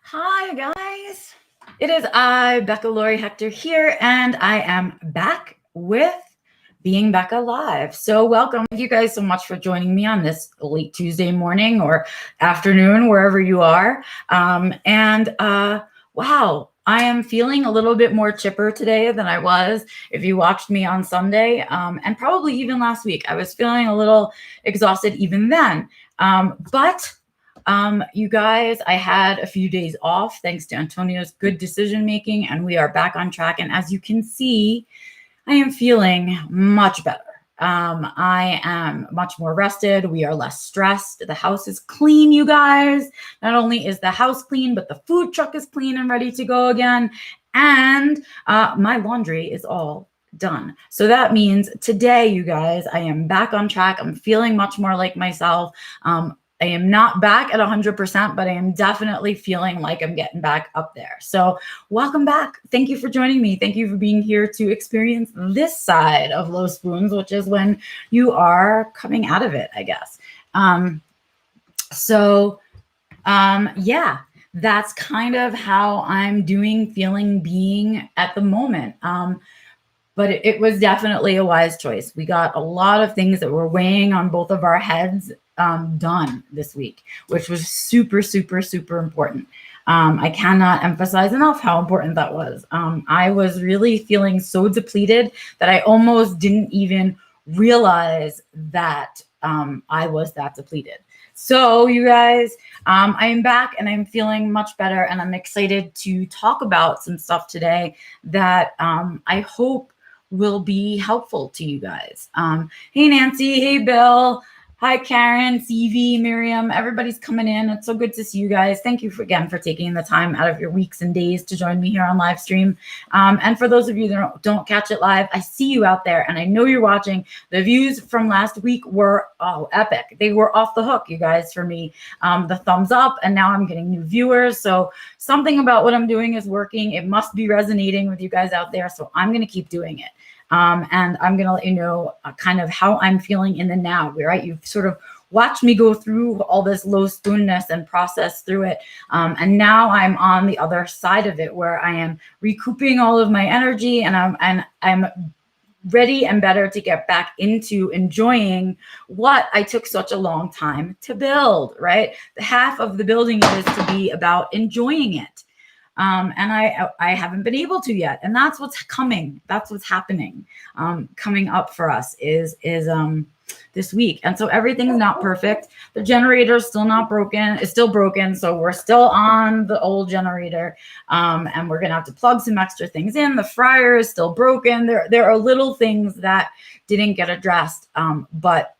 Hi, guys. It is I, Becca Lori Hector here, and I am back with Being Becca Live. So welcome. Thank you guys so much for joining me on this late Tuesday morning or afternoon, wherever you are. Wow, I am feeling a little bit more chipper today than I was if you watched me on Sunday, and probably even last week. I was feeling a little exhausted even then. You guys, I had a few days off thanks to Antonio's good decision making, and we are back on track. And as you can see, I am feeling much better. I am much more rested. We are less stressed. The house is clean, you guys. Not only is the house clean, but the food truck is clean and ready to go again. And my laundry is all done. So that means today, you guys, I am back on track. I'm feeling much more like myself. I am not back at 100%, but I am definitely feeling like I'm getting back up there. So welcome back. Thank you for joining me. Thank you for being here to experience this side of Low Spoons, which is when you are coming out of it, I guess. Yeah, that's kind of how I'm doing, feeling, being at the moment. But it was definitely a wise choice. We got a lot of things that were weighing on both of our heads done this week, which was super, super, super important. I cannot emphasize enough how important that was. I was really feeling so depleted that I almost didn't even realize that I was that depleted. So you guys, I am back and I'm feeling much better, and I'm excited to talk about some stuff today that I hope will be helpful to you guys. Hey, Nancy. Hey, Bill. Hi, Karen, CV, Miriam. Everybody's coming in. It's so good to see you guys. Thank you again for taking the time out of your weeks and days to join me here on live stream. And for those of you that don't catch it live, I see you out there, and I know you're watching. The views from last week were epic. They were off the hook, you guys, for me. The thumbs up, and now I'm getting new viewers. So something about what I'm doing is working. It must be resonating with you guys out there. So I'm going to keep doing it. And I'm going to let you know kind of how I'm feeling in the now, right? You've sort of watched me go through all this low spoonness and process through it. And now I'm on the other side of it, where I am recouping all of my energy, and I'm ready and better to get back into enjoying what I took such a long time to build, right? Half of the building is to be about enjoying it. And I haven't been able to yet. And that's what's coming. That's what's happening. Coming up for us is this week. And so everything's not perfect. The generator is still not broken. It's still broken. So we're still on the old generator. And we're going to have to plug some extra things in. The fryer is still broken. There are little things that didn't get addressed. But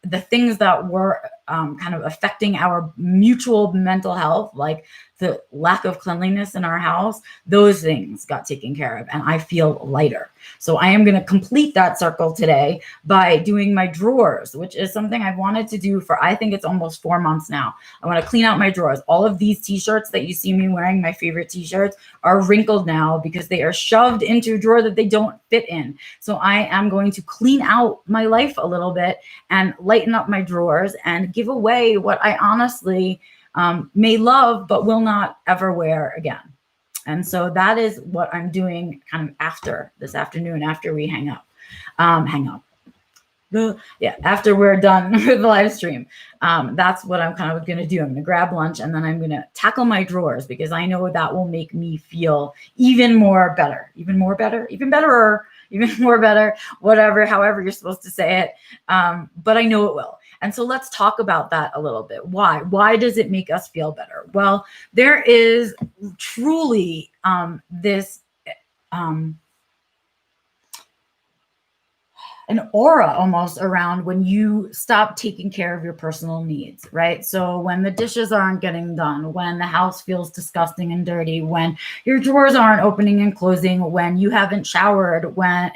the things that were kind of affecting our mutual mental health, like the lack of cleanliness in our house, those things got taken care of, and I feel lighter. So I am going to complete that circle today by doing my drawers, which is something I've wanted to do for, I think it's almost 4 months now. I want to clean out my drawers. All of these t-shirts that you see me wearing, my favorite t-shirts, are wrinkled now because they are shoved into a drawer that they don't fit in. So I am going to clean out my life a little bit and lighten up my drawers and give away what I honestly may love but will not ever wear again. And so that is what I'm doing kind of after this afternoon, after we hang up. After we're done with the live stream. That's what I'm kind of going to do. I'm going to grab lunch, and then I'm going to tackle my drawers, because I know that will make me feel even more better, even more better, even betterer, even more better, whatever, however you're supposed to say it. But I know it will. And so let's talk about that a little bit. Why does it make us feel better? Well, there is truly this an aura almost around when you stop taking care of your personal needs, right? So when the dishes aren't getting done, when the house feels disgusting and dirty, when your drawers aren't opening and closing, when you haven't showered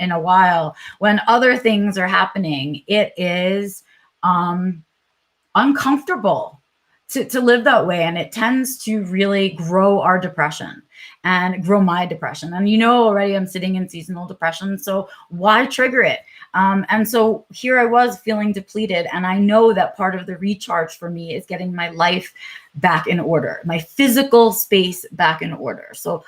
in a while, when other things are happening, it is uncomfortable to live that way. And it tends to really grow our depression and grow my depression. And you know already I'm sitting in seasonal depression. So why trigger it? And so here I was feeling depleted. And I know that part of the recharge for me is getting my life back in order, my physical space back in order. So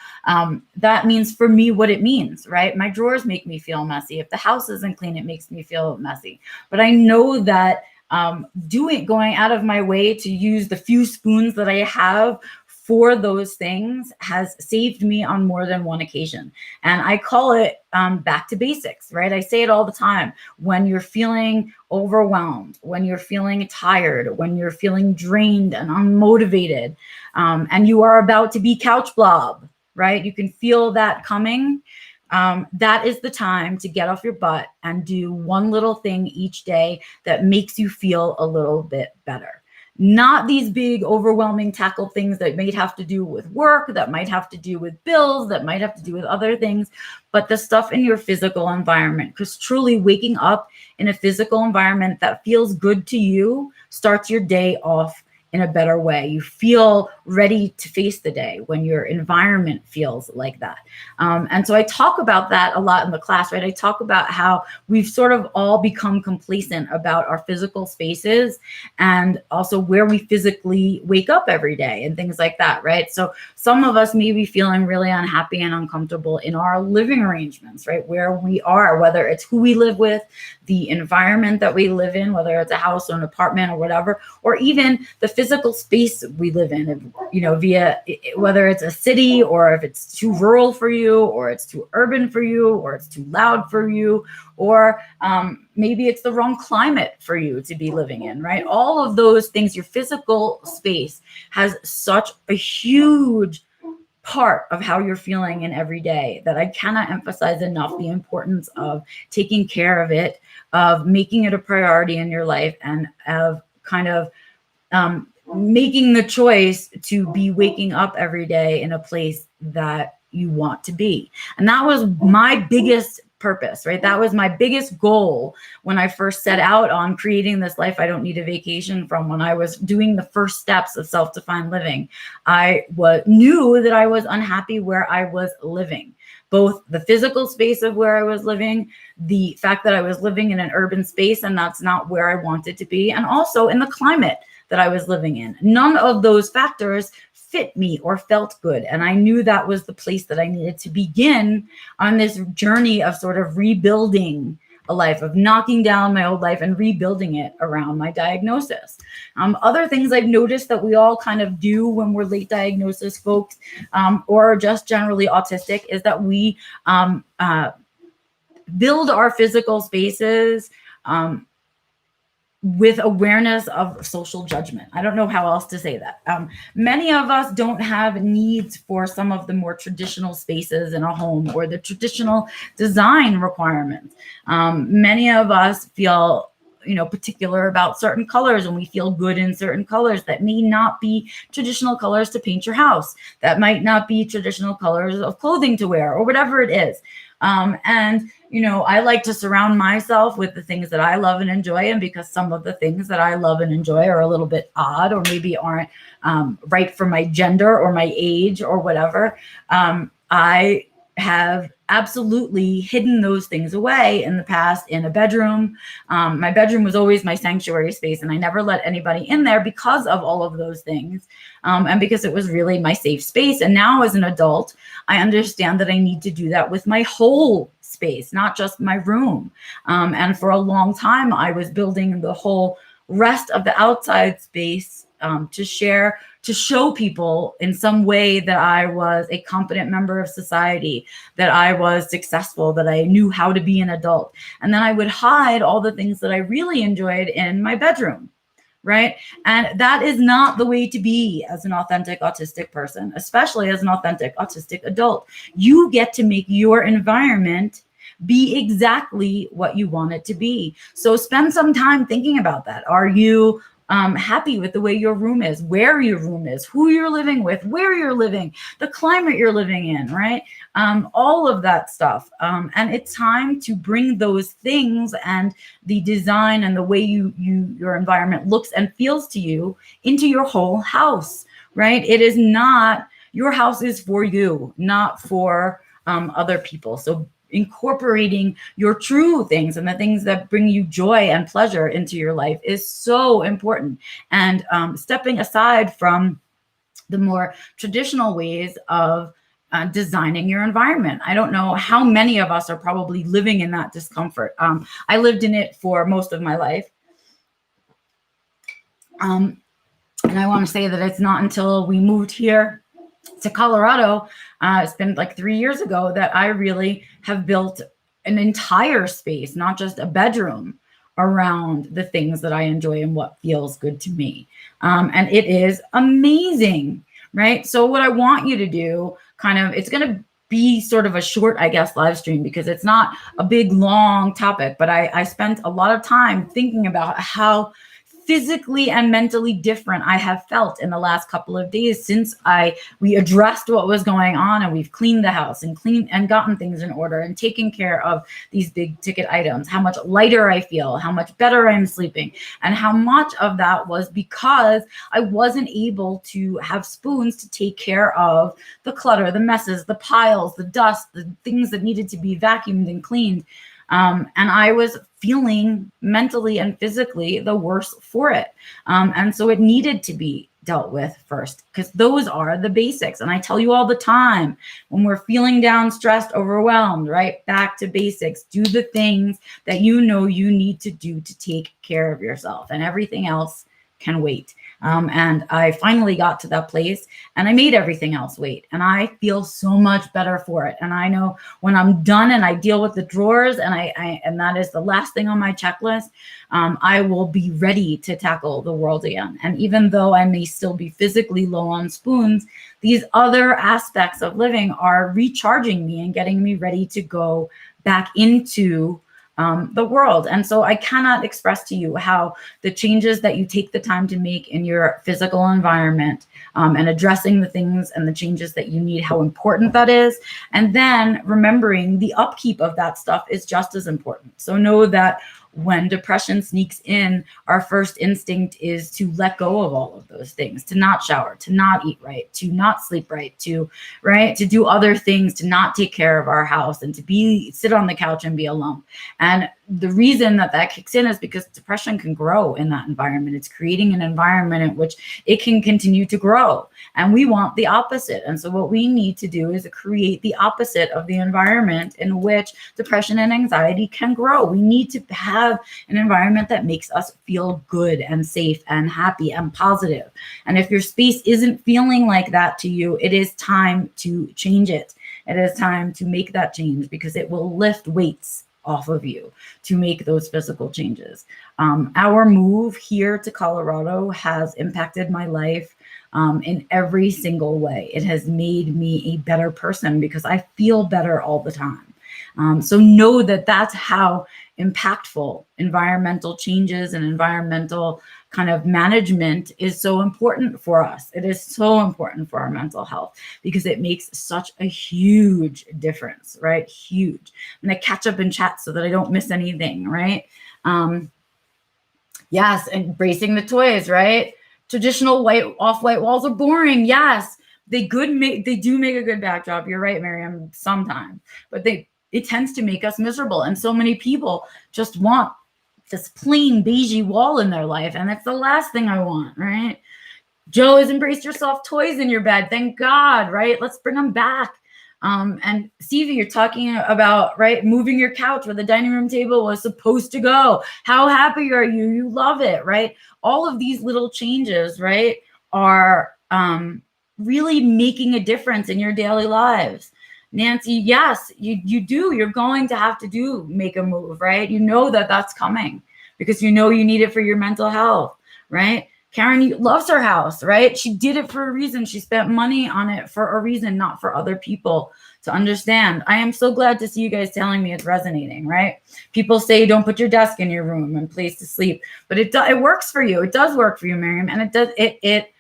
that means for me what it means, right? My drawers make me feel messy. If the house isn't clean, it makes me feel messy. But I know that going out of my way to use the few spoons that I have for those things has saved me on more than one occasion. And I call it back to basics, right? I say it all the time. When you're feeling overwhelmed, when you're feeling tired, when you're feeling drained and unmotivated, and you are about to be couch blob, right? You can feel that coming. That is the time to get off your butt and do one little thing each day that makes you feel a little bit better. Not these big, overwhelming tackle things that might have to do with work, that might have to do with bills, that might have to do with other things, but the stuff in your physical environment. Because truly waking up in a physical environment that feels good to you starts your day off in a better way. You feel ready to face the day when your environment feels like that. And so I talk about that a lot in the class, right? I talk about how we've sort of all become complacent about our physical spaces and also where we physically wake up every day and things like that, right? So some of us may be feeling really unhappy and uncomfortable in our living arrangements, right? Where we are, whether it's who we live with, the environment that we live in, whether it's a house or an apartment or whatever, or even the physical space we live in, via whether it's a city or if it's too rural for you or it's too urban for you or it's too loud for you, or maybe it's the wrong climate for you to be living in, right? All of those things, your physical space has such a huge part of how you're feeling in every day that I cannot emphasize enough the importance of taking care of it, of making it a priority in your life, and of kind of making the choice to be waking up every day in a place that you want to be. And that was my biggest purpose, right? That was my biggest goal when I first set out on creating this life I don't need a vacation from. When I was doing the first steps of self-defined living, I knew that I was unhappy where I was living. Both the physical space of where I was living, the fact that I was living in an urban space and that's not where I wanted to be, and also in the climate that I was living in. None of those factors fit me or felt good. And I knew that was the place that I needed to begin on this journey of sort of rebuilding a life, of knocking down my old life and rebuilding it around my diagnosis. Other things I've noticed that we all kind of do when we're late diagnosis folks, or just generally autistic, is that we build our physical spaces with awareness of social judgment. I don't know how else to say that. Many of us don't have needs for some of the more traditional spaces in a home or the traditional design requirements. Many of us feel particular about certain colors, and we feel good in certain colors that may not be traditional colors to paint your house, that might not be traditional colors of clothing to wear, or whatever it is. And I like to surround myself with the things that I love and enjoy. And because some of the things that I love and enjoy are a little bit odd, or maybe aren't right for my gender or my age or whatever, I have absolutely hidden those things away in the past in a bedroom. My bedroom was always my sanctuary space, and I never let anybody in there because of all of those things, and because it was really my safe space. And now as an adult, I understand that I need to do that with my whole space, not just my room. And for a long time, I was building the whole rest of the outside space to show people in some way that I was a competent member of society, that I was successful, that I knew how to be an adult. And then I would hide all the things that I really enjoyed in my bedroom, right? And that is not the way to be as an authentic autistic person, especially as an authentic autistic adult. You get to make your environment be exactly what you want it to be. So spend some time thinking about that. Are you happy with the way your room is, where your room is, who you're living with, where you're living, the climate you're living in, right? All of that stuff. And it's time to bring those things and the design and the way your environment looks and feels to you into your whole house, right? It is not, your house is for you, not for other people. So incorporating your true things and the things that bring you joy and pleasure into your life is so important. And stepping aside from the more traditional ways of designing your environment. I don't know how many of us are probably living in that discomfort. I lived in it for most of my life. And I want to say that it's not until we moved here to Colorado, it's been like 3 years ago, that I really have built an entire space, not just a bedroom, around the things that I enjoy and what feels good to me. And it is amazing, right? So what I want you to do, it's going to be sort of a short, I guess, live stream, because it's not a big, long topic, but I spent a lot of time thinking about how physically and mentally different I have felt in the last couple of days since we addressed what was going on, and we've cleaned the house and cleaned and gotten things in order and taken care of these big ticket items. How much lighter I feel, how much better I'm sleeping, and how much of that was because I wasn't able to have spoons to take care of the clutter, the messes, the piles, the dust, the things that needed to be vacuumed and cleaned. And I was feeling mentally and physically the worse for it. And so it needed to be dealt with first, because those are the basics. And I tell you all the time, when we're feeling down, stressed, overwhelmed, right? Back to basics. Do the things that you know you need to do to take care of yourself, and everything else can wait. And I finally got to that place, and I made everything else wait. And I feel so much better for it. And I know when I'm done and I deal with the drawers, and and that is the last thing on my checklist, I will be ready to tackle the world again. And even though I may still be physically low on spoons, these other aspects of living are recharging me and getting me ready to go back into the world. And so I cannot express to you how the changes that you take the time to make in your physical environment, and addressing the things and the changes that you need, how important that is. And then remembering the upkeep of that stuff is just as important. So know that when depression sneaks in, our first instinct is to let go of all of those things, to not shower, to not eat right, to not sleep right, to do other things, to not take care of our house, and to sit on the couch and be a lump. And the reason that kicks in is because depression can grow in that environment. It's creating an environment in which it can continue to grow. And we want the opposite. And so what we need to do is create the opposite of the environment in which depression and anxiety can grow. We need to have an environment that makes us feel good and safe and happy and positive. And if your space isn't feeling like that to you, it is time to change it. It is time to make that change, because it will lift weights off of you to make those physical changes. Our move here to Colorado has impacted my life in every single way. It has made me a better person because I feel better all the time. So know that that's how impactful environmental changes and environmental kind of management is so important for us. It is so important for our mental health because it makes such a huge difference, right? Huge. I'm going to catch up in chat so that I don't miss anything, right? Yes, embracing the toys, right? Traditional off-white walls are boring. Yes, they do make a good backdrop. You're right, Miriam, sometimes, but it tends to make us miserable. And so many people just want this plain beigey wall in their life. And that's the last thing I want, right? Joe has embraced your soft toys in your bed. Thank God, right? Let's bring them back. And Stevie, you're talking about, right, moving your couch where the dining room table was supposed to go. How happy are you? You love it, right? All of these little changes, right, are really making a difference in your daily lives. Nancy, yes, you do. You're going to have to make a move, right? You know that that's coming because you know you need it for your mental health, right? Karen loves her house, right? She did it for a reason. She spent money on it for a reason, not for other people to understand. I am so glad to see you guys telling me it's resonating, right? People say don't put your desk in your room and place to sleep, but it works for you. It does work for you, Miriam, and it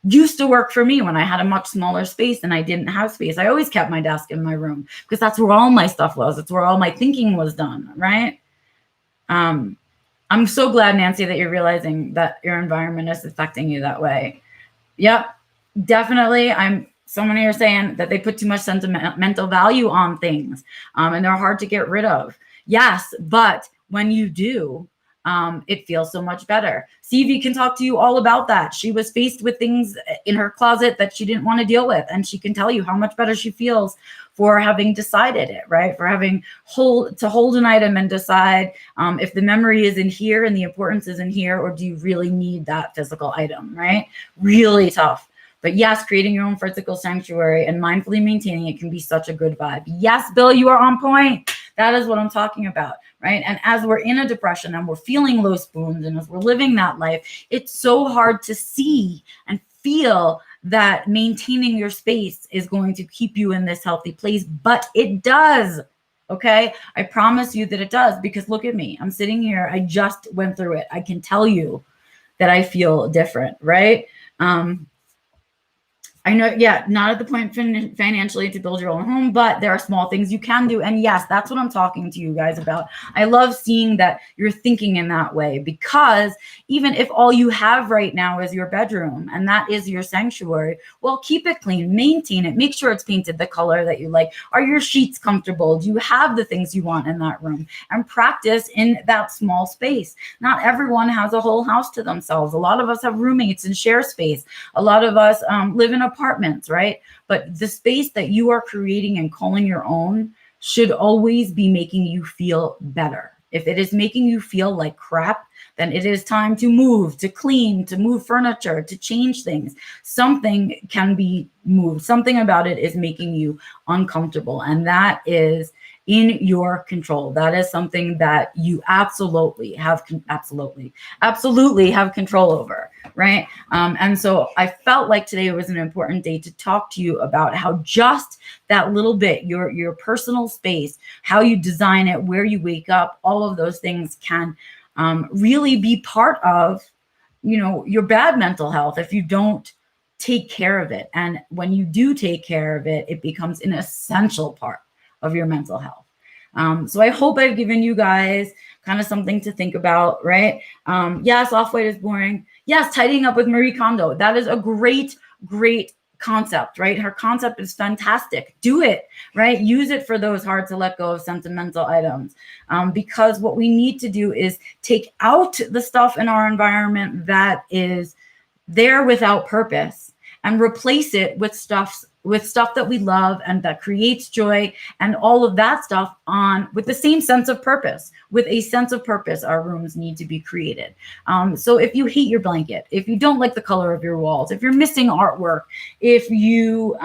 used to work for me when I had a much smaller space and I didn't have space. I always kept my desk in my room because that's where all my stuff was. It's where all my thinking was done, right? I'm so glad, Nancy, that you're realizing that your environment is affecting you that way. Yep, definitely. I'm Someone here saying that they put too much sentimental value on things, and they're hard to get rid of. Yes, but when you do, it feels so much better. Stevie can talk to you all about that. She was faced with things in her closet that she didn't want to deal with, and she can tell you how much better she feels for having decided it, right? For having to hold an item and decide if the memory is in here and the importance is in here, or do you really need that physical item, right? Really tough. But yes, creating your own physical sanctuary and mindfully maintaining it can be such a good vibe. Yes, Bill, you are on point. That is what I'm talking about, right? And as we're in a depression and we're feeling low spoons and as we're living that life, it's so hard to see and feel that maintaining your space is going to keep you in this healthy place, but it does. Okay, I promise you that it does, because look at me. I'm sitting here. I just went through it. I can tell you that I feel different, right? I know, yeah, not at the point financially to build your own home, but there are small things you can do. And yes, that's what I'm talking to you guys about. I love seeing that you're thinking in that way, because even if all you have right now is your bedroom and that is your sanctuary, well, keep it clean, maintain it, make sure it's painted the color that you like. Are your sheets comfortable? Do you have the things you want in that room? And practice in that small space. Not everyone has a whole house to themselves. A lot of us have roommates and share space. A lot of us live in apartments, right? But the space that you are creating and calling your own should always be making you feel better. If it is making you feel like crap, then it is time to move, to clean, to move furniture, to change things. Something can be moved. Something about it is making you uncomfortable, and that is in your control. That is something that you absolutely have control over, right? And so I felt like today was an important day to talk to you about how just that little bit, your personal space, how you design it, where you wake up, all of those things can really be part of, your bad mental health if you don't take care of it. And when you do take care of it, it becomes an essential part of your mental health. So I hope I've given you guys kind of something to think about, right? Yes, off-white is boring. Yes, tidying up with Marie Kondo. That is a great concept, right? Her concept is fantastic. Do it, right? Use it for those hard to let go of sentimental items. Because what we need to do is take out the stuff in our environment that is there without purpose and replace it with stuff that we love and that creates joy and all of that stuff with the same sense of purpose. With a sense of purpose, our rooms need to be created. So if you hate your blanket, if you don't like the color of your walls, if you're missing artwork, if you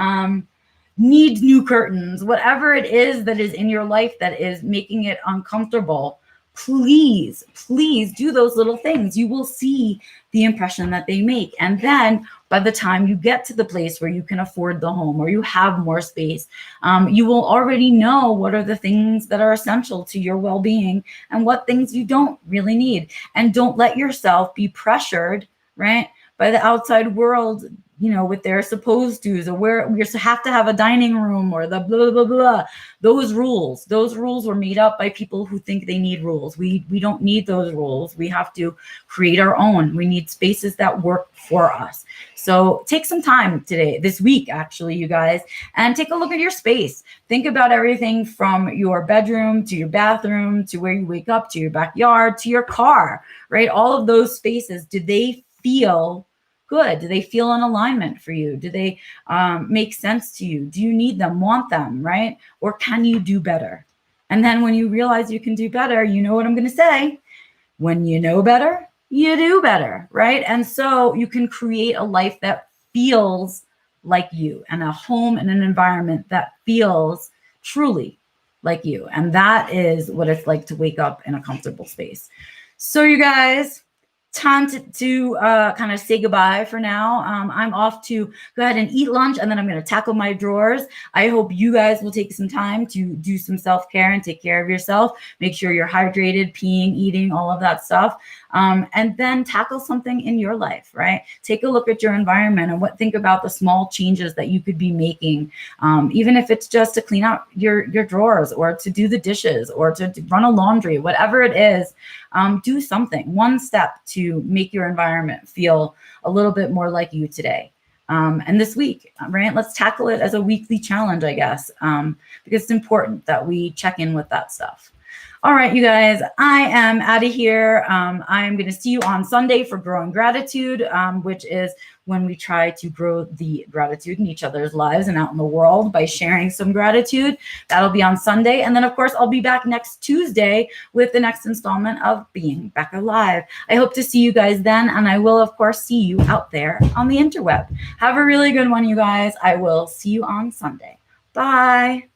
need new curtains, whatever it is that is in your life that is making it uncomfortable, please do those little things. You will see the impression that they make. And then by the time you get to the place where you can afford the home or you have more space, you will already know what are the things that are essential to your well-being and what things you don't really need. And don't let yourself be pressured, right, by the outside world, with their supposed to's, or where we have to have a dining room, or the blah, blah, blah. Those rules were made up by people who think they need rules. We don't need those rules. We have to create our own. We need spaces that work for us. So take some time this week, actually, you guys, and take a look at your space. Think about everything from your bedroom to your bathroom, to where you wake up, to your backyard, to your car, right? All of those spaces, do they feel good? Do they feel in alignment for you? Do they make sense to you? Do you need them, want them, right? Or can you do better? And then when you realize you can do better, you know what I'm going to say. When you know better, you do better, right? And so you can create a life that feels like you, and a home and an environment that feels truly like you. And that is what it's like to wake up in a comfortable space. So you guys, time to kind of say goodbye for now. I'm off to go ahead and eat lunch, and then I'm going to tackle my drawers. I hope you guys will take some time to do some self-care and take care of yourself. Make sure you're hydrated, peeing, eating, all of that stuff. And then tackle something in your life, right? Take a look at your environment and think about the small changes that you could be making. Even if it's just to clean out your drawers, or to do the dishes, or to run a laundry, whatever it is, do something, one step to make your environment feel a little bit more like you today. And this week, right? Let's tackle it as a weekly challenge, I guess, because it's important that we check in with that stuff. All right, you guys, I am out of here. I'm going to see you on Sunday for Growing Gratitude, which is when we try to grow the gratitude in each other's lives and out in the world by sharing some gratitude. That'll be on Sunday. And then, of course, I'll be back next Tuesday with the next installment of Being Becca Live. I hope to see you guys then. And I will, of course, see you out there on the interweb. Have a really good one, you guys. I will see you on Sunday. Bye.